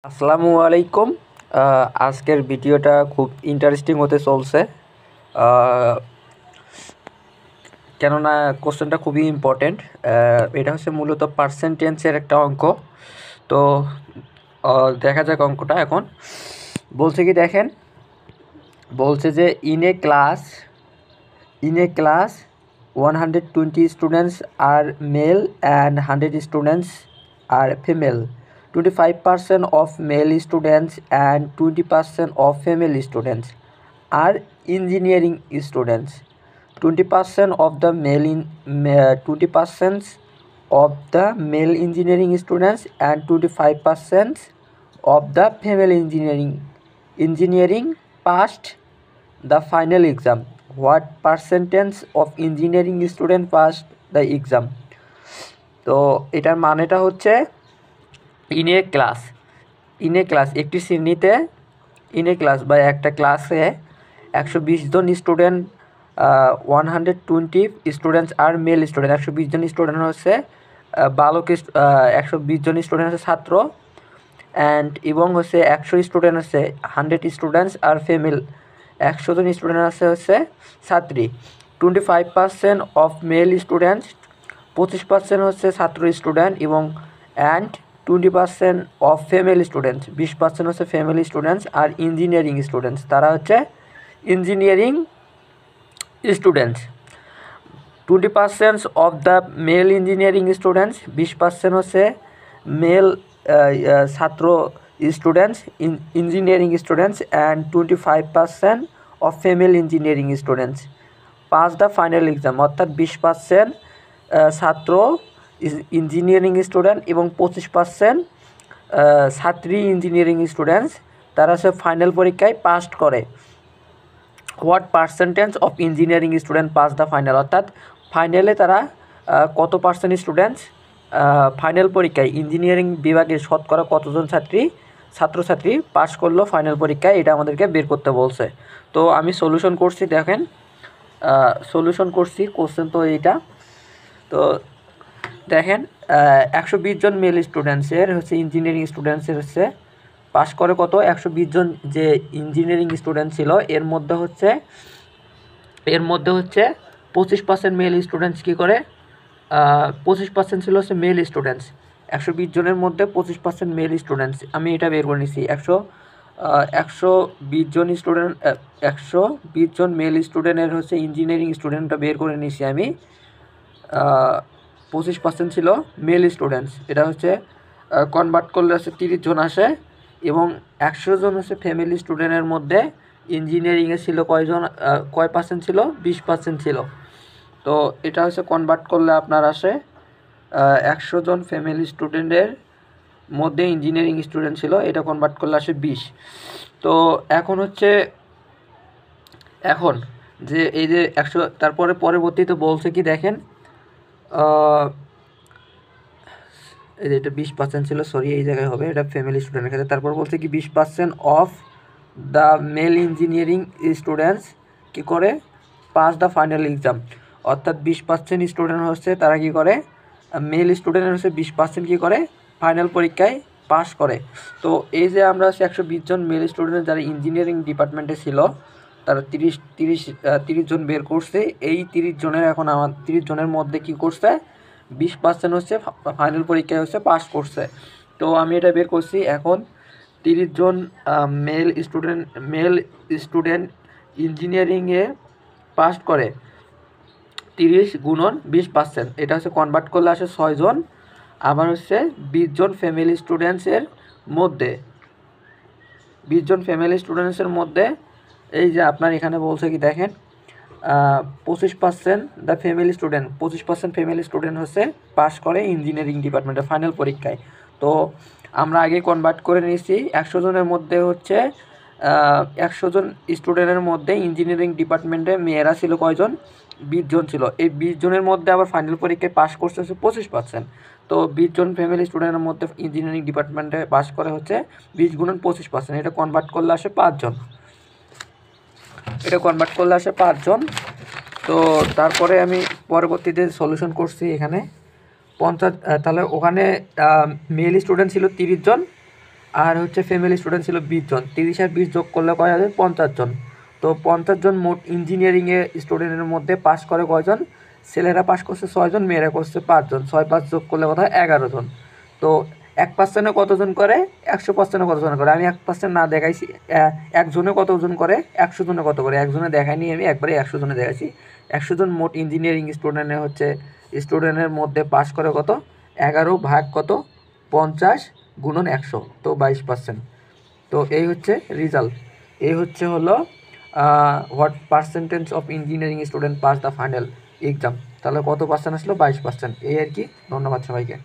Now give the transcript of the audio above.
আসসালামু আলাইকুম। আজকের ভিডিওটা খুব ইন্টারেস্টিং হতে চলছে, কেননা কোশ্চেনটা খুবই ইম্পর্টেন্ট। এটা হচ্ছে মূলত পার্সেন্টেন্সের একটা অঙ্ক। তো দেখা যাক অঙ্কটা। এখন বলছে কি দেখেন, বলছে যে in a class 120 students are male and 100 students are female. 25% of male students and 20% of female students are engineering students. 20% of the 20% of the male engineering students and 25% of the female engineering passed the final exam. What percentage of engineering student passed the exam? তো এটার মানেটা হচ্ছে in a class একটি শ্রেণীতে, in a class বা একটা ক্লাসে 120 জন student, 120 students are mail student. 120 John student হচ্ছে বালক, 120 জন স্টুডেন্ট হচ্ছে ছাত্র, এবং হচ্ছে 100 স্টুডেন্ট হচ্ছে 100 students are female, 100 John student হচ্ছে ছাত্রী। 25% অফ মেল স্টুডেন্টস, 25% হচ্ছে ছাত্র স্টুডেন্ট, এবং 20% অফ ফিমেল স্টুডেন্টস, 20% হচ্ছে ফিমেল স্টুডেন্টস আর ইঞ্জিনিয়ারিং স্টুডেন্টস, তারা হচ্ছে engineering students. 20% of the male engineering students, 20% হচ্ছে মেল ছাত্র students, engineering students, and 25% of female engineering students pass the final exam. অর্থাৎ 20% ছাত্র ইঞ্জিনিয়ারিং স্টুডেন্ট এবং 25% ছাত্রী ইঞ্জিনিয়ারিং স্টুডেন্টস, তারা সে ফাইনাল পরীক্ষায় পাস করে। What percentage of engineering student pass the final? অর্থাৎ ফাইনালে তারা কত পার্সেন্ট স্টুডেন্টস ফাইনাল পরীক্ষায় ইঞ্জিনিয়ারিং বিভাগে শতকরা কতজন ছাত্রছাত্রী পাস করলো ফাইনাল পরীক্ষায়, এটা আমাদেরকে বের করতে বলছে। তো আমি সলিউশন করছি, দেখেন সলিউশন করছি কোশ্চেন তো এইটা। তো দেখেন 120 জন মেল স্টুডেন্টসের হচ্ছে ইঞ্জিনিয়ারিং স্টুডেন্টসের হচ্ছে পাস করে কত, 120 জন যে ইঞ্জিনিয়ারিং স্টুডেন্ট ছিল এর মধ্যে হচ্ছে 25% মেল স্টুডেন্টস কী করে, 25% ছিল হচ্ছে মেল স্টুডেন্টস। 120 জনের মধ্যে 25% মেল স্টুডেন্টস, আমি এটা বের করে নিছি। 120 জন স্টুডেন্ট, 120 জন মেল স্টুডেন্টের হচ্ছে ইঞ্জিনিয়ারিং স্টুডেন্টটা বের করে নিছি আমি। 25% ছিল মেল স্টুডেন্টস, এটা হচ্ছে কনভার্ট করলে হচ্ছে 30 জন আসে, এবং 100 জন হচ্ছে ফ্যামিলি স্টুডেন্টের মধ্যে ইঞ্জিনিয়ারিংয়ে ছিল কয় পার্সেন্ট ছিল, 20% ছিল। তো এটা হচ্ছে কনভার্ট করলে আপনার আসে 100 জন ফ্যামিলি স্টুডেন্টের মধ্যে ইঞ্জিনিয়ারিং স্টুডেন্ট ছিল, এটা কনভার্ট করলে আসে 20। তো এখন যে এই যে 100, তারপরে পরবর্তীতে বলছে কি দেখেন, এই যে এটা 20% ছিল, সরি এই জায়গায় হবে, এটা ফ্যামিলি স্টুডেন্টের ক্ষেত্রে। তারপর বলছে কি 20% of the male engineering students কী করে, পাস দ্য ফাইনাল এক্সাম। অর্থাৎ 20% স্টুডেন্ট হচ্ছে তারা কী করে, মেল স্টুডেন্টের হচ্ছে 20% কী করে, ফাইনাল পরীক্ষায় পাস করে। তো এই যে আমরা হচ্ছে 120 জন মেল স্টুডেন্ট যারা ইঞ্জিনিয়ারিং ডিপার্টমেন্টে ছিল, তারা 30 জন বের করছে। এই 30 জনের এখন 30 জনের মধ্যে কী করছে, 20% হচ্ছে ফাইনাল পরীক্ষায় হচ্ছে পাস করছে। তো আমি এটা বের করছি। এখন 30 জন মেল স্টুডেন্ট ইঞ্জিনিয়ারিংয়ে পাস করে, 30 গুণন 20%, এটা হচ্ছে কনভার্ট করলে আসে 6 জন। আবার হচ্ছে 20 জন ফ্যামিলি স্টুডেন্টসের মধ্যে, 20 জন ফ্যামিলি স্টুডেন্টসের মধ্যে এই যে আপনার এখানে বলছে কি দেখেন, 25% the family student, 25% family student হচ্ছে পাস করে ইঞ্জিনিয়ারিং ডিপার্টমেন্টে ফাইনাল পরীক্ষায়। তো আমরা আগে কনভার্ট করে নিয়েছি, 100 জনের মধ্যে হচ্ছে 100 জন স্টুডেন্টের মধ্যে ইঞ্জিনিয়ারিং ডিপার্টমেন্টে মেয়েরা ছিল কয়জন, 20 জন ছিল। এই 20 জনের মধ্যে আবার ফাইনাল পরীক্ষায় পাস করছে হচ্ছে 25%। তো 20 জন ফ্যামিলি স্টুডেন্টের মধ্যে ইঞ্জিনিয়ারিং ডিপার্টমেন্টে পাস করে হচ্ছে 20 গুণন 25%, এটা কনভার্ট করলে আসে 5 জন। তো তারপরে আমি পরবর্তীতে সলিউশন করছি এখানে 50, তাহলে ওখানে মেল স্টুডেন্ট ছিল 30 জন আর হচ্ছে ফ্যামিলি স্টুডেন্ট ছিল 20 জন, 30 আর 20 যোগ করলে কয় হবে 50 জন। তো 50 জন মোট ইঞ্জিনিয়ারিংয়ে স্টুডেন্টের মধ্যে পাস করে কয়জন, ছেলেরা পাস করছে 6 জন, মেয়েরা করছে 5 জন, 6 5 যোগ করলে কথা 11 জন। তো 1% কতজন করে, 100% কতজন করে, আমি 1% না দেখাইছি, একজনে কতজন করে, 100 জনে কত করে, একজনে দেখাইনি আমি, একবারে 100 জনে দেখাইছি। 100 জন মোট ইঞ্জিনিয়ারিং স্টুডেন্টের হচ্ছে স্টুডেন্টের মধ্যে পাস করে কত, 11 ভাগ কত 50 গুণন 100, তো 22%। তো এই হচ্ছে রেজাল্ট, এই হলো what percentage of engineering student pass the final exam. তাহলে কত পার্সেন্ট আসলো, 22%। এই আর কি। ধন্যবাদ সবাইকে।